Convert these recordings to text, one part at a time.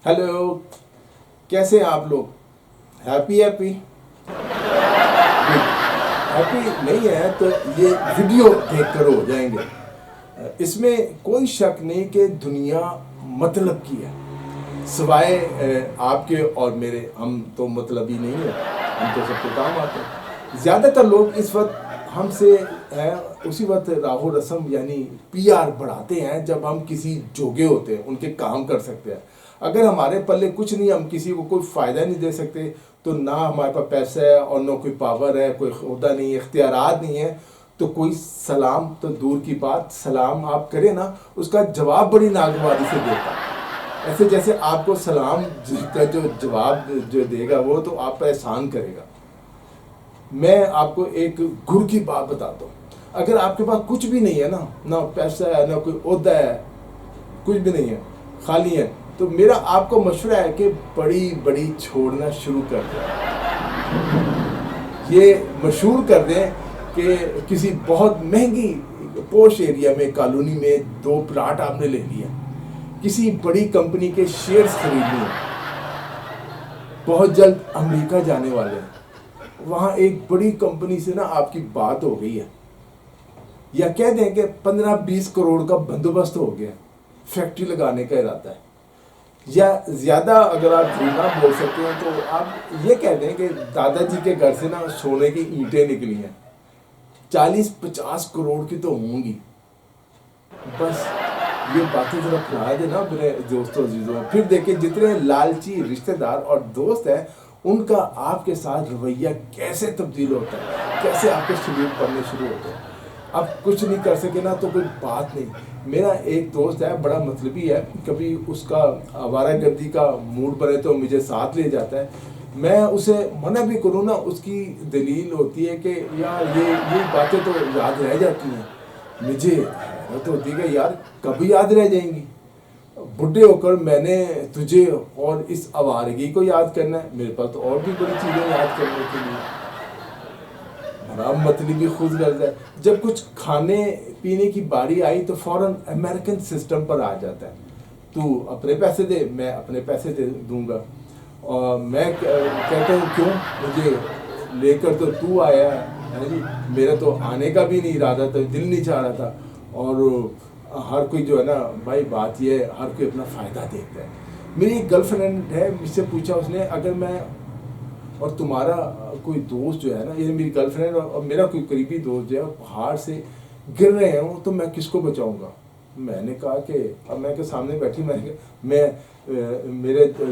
Hello, कैसे हैं आप लोग? हैप्पी हैप्पी नहीं है तो ये वीडियो देख कर हो जाएंगे। इसमें कोई शक नहीं कि दुनिया मतलब की है, सिवाय आपके और मेरे। हम तो मतलब ही नहीं है, हम तो सबके काम आते हैं। ज़्यादातर लोग इस वक्त हमसे उसी वक्त राहो रस्म यानी पीआर बढ़ाते हैं जब हम किसी जोगे होते हैं, उनके काम कर सकते हैं। अगर हमारे पल्ले कुछ नहीं, हम किसी को कोई फ़ायदा नहीं दे सकते, तो ना हमारे पास पैसा है और ना कोई पावर है, कोई खुदा नहीं है, इख्तियारात नहीं है, तो कोई सलाम तो दूर की बात, सलाम आप करें ना, उसका जवाब बड़ी नागवारी से देता है। ऐसे जैसे आपको सलाम का जो जवाब जो देगा वो तो आप पर एहसान करेगा। मैं आपको एक गुरु की बात बताता हूँ। अगर आपके पास कुछ भी नहीं है ना पैसा है, ना कोई ओहदा है, कुछ भी नहीं है, खाली है, तो मेरा आपको मशवरा है कि बड़ी बड़ी छोड़ना शुरू कर दें। ये मशहूर कर दें कि किसी बहुत महंगी पोश एरिया में, कॉलोनी में 2 प्लाट आपने ले लिया, किसी बड़ी कंपनी के शेयर्स खरीद लिए, बहुत जल्द अमेरिका जाने वाले हैं, वहाँ एक बड़ी कंपनी से ना आपकी बात हो गई है, या कह दें कि 15-20 करोड़ का बंदोबस्त हो गया, फैक्ट्री लगाने का इरादा है, या ज़्यादा अगर आप झूठ ना बोल सकते हैं तो आप ये कह दें कि दादाजी के घर से ना सोने की ईंटें निकली हैं, 40-50 करोड़ की तो होंगी। बस ये बातें जरा फैला देना मेरे दोस्तों अजीजों, फिर देखिए जितने लालची रिश्तेदार और दोस्त हैं उनका आपके साथ रवैया कैसे तब्दील होता है, कैसे आपके सलूक पढ़ने शुरू होते हैं। अब कुछ नहीं कर सके ना तो कोई बात नहीं। मेरा एक दोस्त है, बड़ा मतलबी है, कभी उसका आवारागर्दी का मूड बने तो मुझे साथ ले जाता है। मैं उसे मना भी करूँ ना, उसकी दलील होती है कि यार ये बातें तो याद रह जाती हैं। मुझे हैरत तो होती है कि यार कभी याद रह जाएंगी? बुढ़े होकर मैंने तुझे और इस आवारगी को याद करना है? मेरे पास तो और भी बड़ी चीज़ें याद करने के लिए। बड़ा मतलबी खुद गर्ज है। जब कुछ खाने पीने की बारी आई तो फौरन अमेरिकन सिस्टम पर आ जाता है, तू अपने पैसे दे, मैं अपने पैसे दे दूंगा। और मैं कहता हूँ क्यों, मुझे लेकर तो तू आया है जी, मेरा तो आने का भी नहीं इरादा था, दिल नहीं चाह रहा था। और हर कोई जो है ना भाई, बात ये है हर कोई अपना फ़ायदा देखता है। मेरी एक गर्लफ्रेंड है, मुझसे पूछा उसने, अगर मैं और तुम्हारा कोई दोस्त जो है ना, ये मेरी गर्लफ्रेंड और मेरा कोई करीबी दोस्त जो है पहाड़ से गिर रहे हो तो मैं किसको बचाऊंगा? मैंने कहा कि अब मैं के सामने बैठी, मेरे पहले तो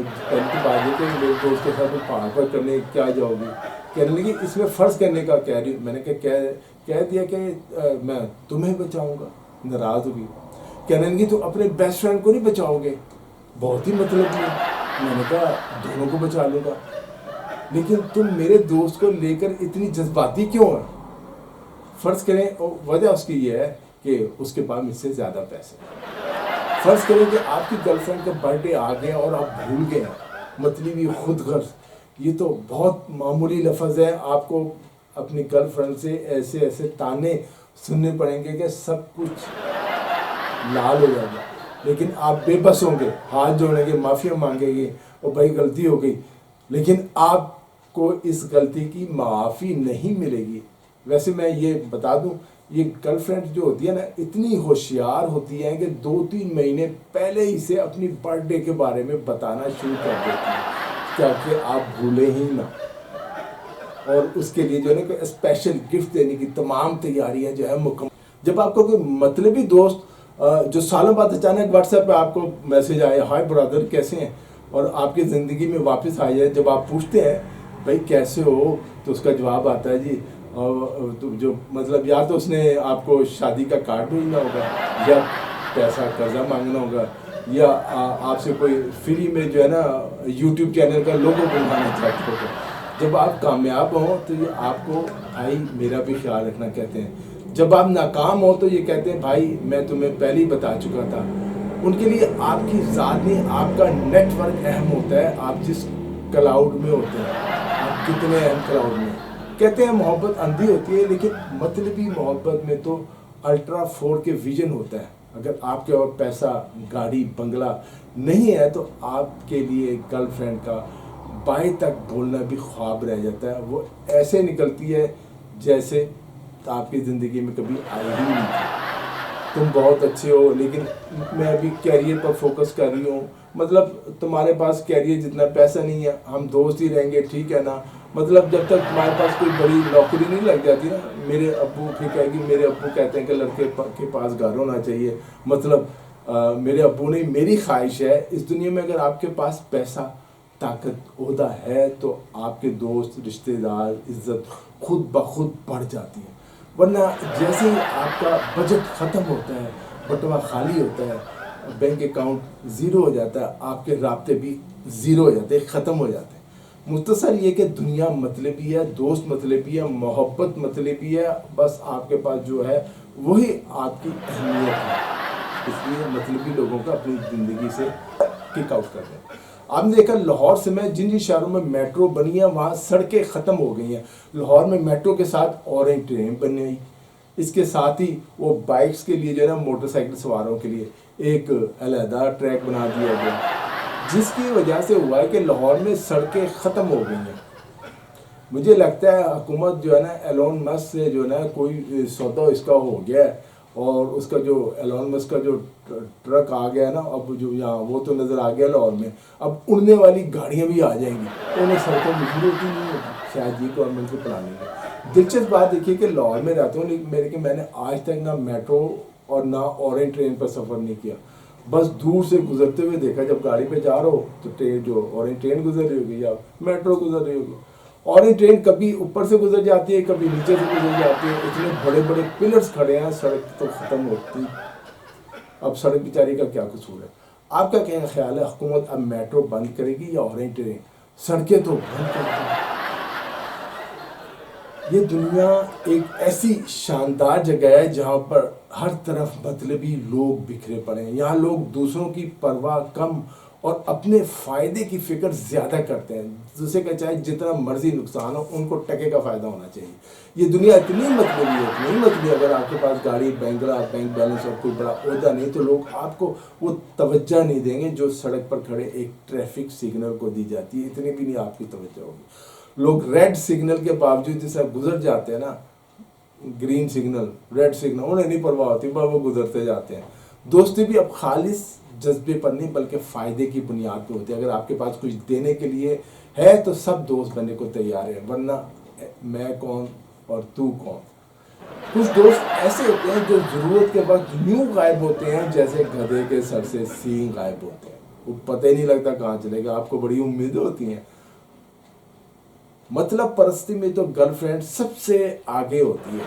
बात है कि मेरे दोस्त के साथ पहाड़ पर करने क्या जाओगी? कहने लगी इसमें फ़र्ज़ करने का कह रही। मैंने कह दिया कि मैं तुम्हें बचाऊँगा। नाराज़ होगी, कहने लगी तो अपने बेस्ट फ्रेंड को नहीं बचाओगे? बहुत ही मतलब नहीं। मैंने कहा दोनों को बचा लूँगा, लेकिन तुम मेरे दोस्त को लेकर इतनी जज्बाती क्यों है? फ़र्ज़ करें, वजह उसकी ये है कि उसके पास मुझसे ज़्यादा पैसे। फ़र्ज़ करें कि आपकी गर्लफ्रेंड का बर्थडे आ गया और आप भूल गए हैं, मतलब ये खुद गर्ज, ये तो बहुत मामूली लफ्ज़ है। आपको अपनी गर्लफ्रेंड से ऐसे ऐसे ताने सुनने पड़ेंगे कि सब कुछ लाल हो जाएगा, लेकिन आप बेबस होंगे, हाथ जोड़ेंगे, माफ़ी मांगेंगे और भाई गलती हो गई, लेकिन आपको इस गलती की माफ़ी नहीं मिलेगी। वैसे मैं ये बता दूं, ये गर्लफ्रेंड जो होती है ना, इतनी होशियार होती है कि 2-3 महीने पहले ही से अपनी बर्थडे के बारे में बताना शुरू कर देती है, ताकि आप भूलें ही ना। और उसके लिए जो है ना कोई स्पेशल गिफ्ट देने की तमाम तैयारियां जो है मुकम्मल। जब आपको कोई मतलबी दोस्त जो सालों बाद अचानक व्हाट्सएप पे आपको मैसेज आए, हाय ब्रदर कैसे हैं, और आपकी ज़िंदगी में वापस आ जाए, जब आप पूछते हैं भाई कैसे हो, तो उसका जवाब आता है जी, तो जो मतलब या तो उसने आपको शादी का कार्ड भेजना होगा, या पैसा कर्जा मांगना होगा, या आपसे कोई फ्री में जो है ना यूट्यूब चैनल का लोगो बनवाना चाहते होगा। जब आप कामयाब हो तो ये आपको भाई मेरा भी ख्याल रखना कहते हैं। जब आप नाकाम हो तो ये कहते हैं भाई मैं तुम्हें पहले ही बता चुका था। उनके लिए आपकी ज़ात नहीं, आपका नेटवर्क अहम होता है, आप जिस क्लाउड में होते हैं, आप कितने अहम क्लाउड में। कहते हैं मोहब्बत अंधी होती है, लेकिन मतलबी मोहब्बत में तो अल्ट्रा 4 के विजन होता है। अगर आपके पास पैसा, गाड़ी, बंगला नहीं है तो आपके लिए गर्ल फ्रेंड का बाएं तक बोलना भी ख्वाब रह जाता है। वो ऐसे निकलती है जैसे आपकी ज़िंदगी में कभी आई ही नहीं थी। तुम बहुत अच्छे हो लेकिन मैं अभी कैरियर पर फोकस कर रही हूँ, मतलब तुम्हारे पास कैरियर जितना पैसा नहीं है, हम दोस्त ही रहेंगे, ठीक है ना। मतलब जब तक तुम्हारे पास कोई बड़ी नौकरी नहीं लग जाती ना, मेरे अब्बू फिर कहेगी, मेरे अब्बू कहते हैं कि लड़के के पास घर होना चाहिए। मतलब मेरे अब्बू नहीं, मेरी ख्वाहिश है इस दुनिया में अगर आपके पास पैसा, ताकत, ओहदा है तो आपके दोस्त, रिश्तेदार, इज्जत खुद ब खुद बढ़ जाती है। वरना जैसे ही आपका बजट ख़त्म होता है, बटवा खाली होता है, बैंक अकाउंट ज़ीरो हो जाता है, आपके राब्ते भी ज़ीरो हो जाते हैं, ख़त्म हो जाते हैं। मुख्तसर ये कि दुनिया मतलबी है, दोस्त मतलबी है, मोहब्बत मतलबी है, बस आपके पास जो है वही आपकी अहमियत है। इसलिए मतलबी लोगों का अपनी ज़िंदगी से किक आउट कर दें। आपने देखा लाहौर से मैं जिन जिन शहरों में मेट्रो बनी है वहाँ सड़कें ख़त्म हो गई हैं। लाहौर में मेट्रो के साथ ऑरेंज ट्रेन बन गई, इसके साथ ही वो बाइक्स के लिए जो है ना, मोटरसाइकिल सवारों के लिए एक अलहदा ट्रैक बना दिया गया, जिसकी वजह से हुआ है कि लाहौर में सड़कें ख़त्म हो गई हैं। मुझे लगता है हुकूमत जो है ना, एलोन मस्क से जो है ना कोई सौदा इसका हो गया है, और उसका जो एलोन मस्क का जो ट्रक आ गया ना, अब जो यहाँ वो तो नज़र आ गया लाहौर में, अब उड़ने वाली गाड़ियाँ भी आ जाएंगी, उन्हें सड़कों में ज़रूरत ही नहीं होगी। शायद ये गवर्नमेंट के प्लानिंग है। दिलचस्प बात देखिए कि लाहौर में रहता हूँ लेकिन मैंने आज तक ना मेट्रो और ना ऑरेंज ट्रेन पर सफ़र नहीं किया, बस दूर से गुजरते हुए देखा। जब गाड़ी पे जा रहा हो तो ट्रेन, जो ऑरेंज ट्रेन गुजर रही होगी या मेट्रो गुजर रही होगी। ऑरेंज ट्रेन कभी ऊपर से गुजर जाती है, कभी नीचे से गुजर जाती है। इतने बड़े बड़े पिलर्स खड़े हैं, सड़क तो ख़त्म होती, अब सड़क बेचारी का क्या कसूर है। आपका क्या ख्याल है, हुकूमत अब मेट्रो बंद करेगी या ऑरेंज ट्रेन? सड़कें तो बंद कर दें। ये दुनिया एक ऐसी शानदार जगह है जहाँ पर हर तरफ मतलबी लोग बिखरे पड़े हैं। यहाँ लोग दूसरों की परवाह कम और अपने फ़ायदे की फ़िक्र ज़्यादा करते हैं। दूसरे का चाहे जितना मर्जी नुकसान हो, उनको टके का फ़ायदा होना चाहिए। ये दुनिया इतनी मतलबी है, इतनी मतलबी, अगर आपके पास गाड़ी, बैंक बैलेंस और कोई बड़ा ओहदा नहीं तो लोग आपको वो तवज्जो नहीं देंगे जो सड़क पर खड़े एक ट्रैफिक सिग्नल को दी जाती है। इतनी भी नहीं आपकी तवज्जो होगी। लोग रेड सिग्नल के बावजूद जैसे गुजर जाते हैं ना, ग्रीन सिग्नल, रेड सिग्नल, उन्हें नहीं परवाह होती, बस वो गुजरते जाते हैं। दोस्ती भी अब खालिस जज्बे पर नहीं बल्कि फ़ायदे की बुनियाद पर होती है। अगर आपके पास कुछ देने के लिए है तो सब दोस्त बनने को तैयार है, वरना मैं कौन और तू कौन। कुछ दोस्त ऐसे होते हैं जो ज़रूरत के वक्त यूँ गायब होते हैं जैसे गधे के सर से सींग गायब होते हैं, वो पता ही नहीं लगता कहाँ चलेगा। आपको बड़ी उम्मीदें होती हैं। मतलब परस्ती में तो गर्लफ्रेंड सबसे आगे होती है,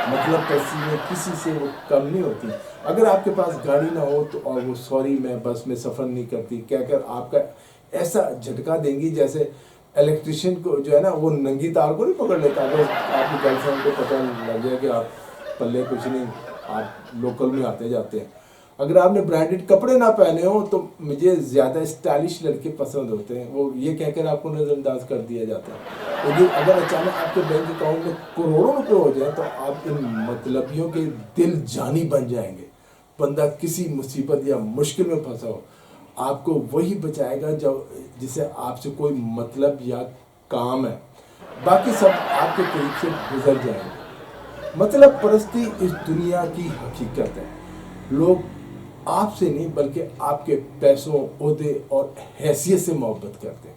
मतलब परस्ती में किसी से वो कम नहीं होती। अगर आपके पास गाड़ी ना हो तो, और वो सॉरी मैं बस में सफ़र नहीं करती कहकर आपका ऐसा झटका देंगी जैसे इलेक्ट्रिशियन को जो है ना, वो नंगी तार को नहीं पकड़ लेता। अगर आपकी गर्लफ्रेंड को पता लग जाए कि आप पल्ले कुछ नहीं, आप लोकल में आते जाते हैं। अगर आपने ब्रांडेड कपड़े ना पहने हो तो मुझे ज़्यादा स्टाइलिश लड़के पसंद होते हैं, वो ये कहकर आपको नज़रअंदाज कर दिया जाता है। लेकिन अगर अचानक आपके बैंक अकाउंट में करोड़ों रुपए हो जाए तो आप इन मतलबियों के दिल जानी बन जाएंगे। बंदा किसी मुसीबत या मुश्किल में फंसा हो, आपको वही बचाएगा जब जिसे आपसे कोई मतलब या काम है, बाकी सब आपके करीब से गुजर जाएंगे। मतलब परस्ती इस दुनिया की हकीकत है। लोग आपसे नहीं बल्कि आपके पैसों, ओहदे और हैसियत से मोहब्बत करते हैं।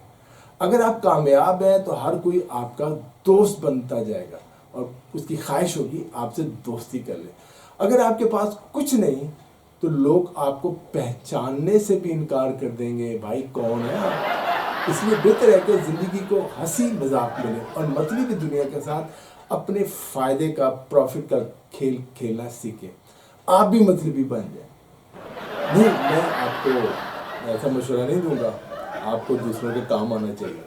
अगर आप कामयाब हैं तो हर कोई आपका दोस्त बनता जाएगा और उसकी ख्वाहिश होगी आपसे दोस्ती कर ले। अगर आपके पास कुछ नहीं तो लोग आपको पहचानने से भी इनकार कर देंगे, भाई कौन है आप। इसलिए बेहतर है कि ज़िंदगी को हंसी मजाक मिले और मतलबी दुनिया के साथ अपने फ़ायदे का, प्रॉफिट का खेल खेलना सीखें। आप भी मतलबी बन जाए। नहीं, मैं आपको ऐसा मशवरा नहीं दूंगा, आपको दूसरों के काम आना चाहिए।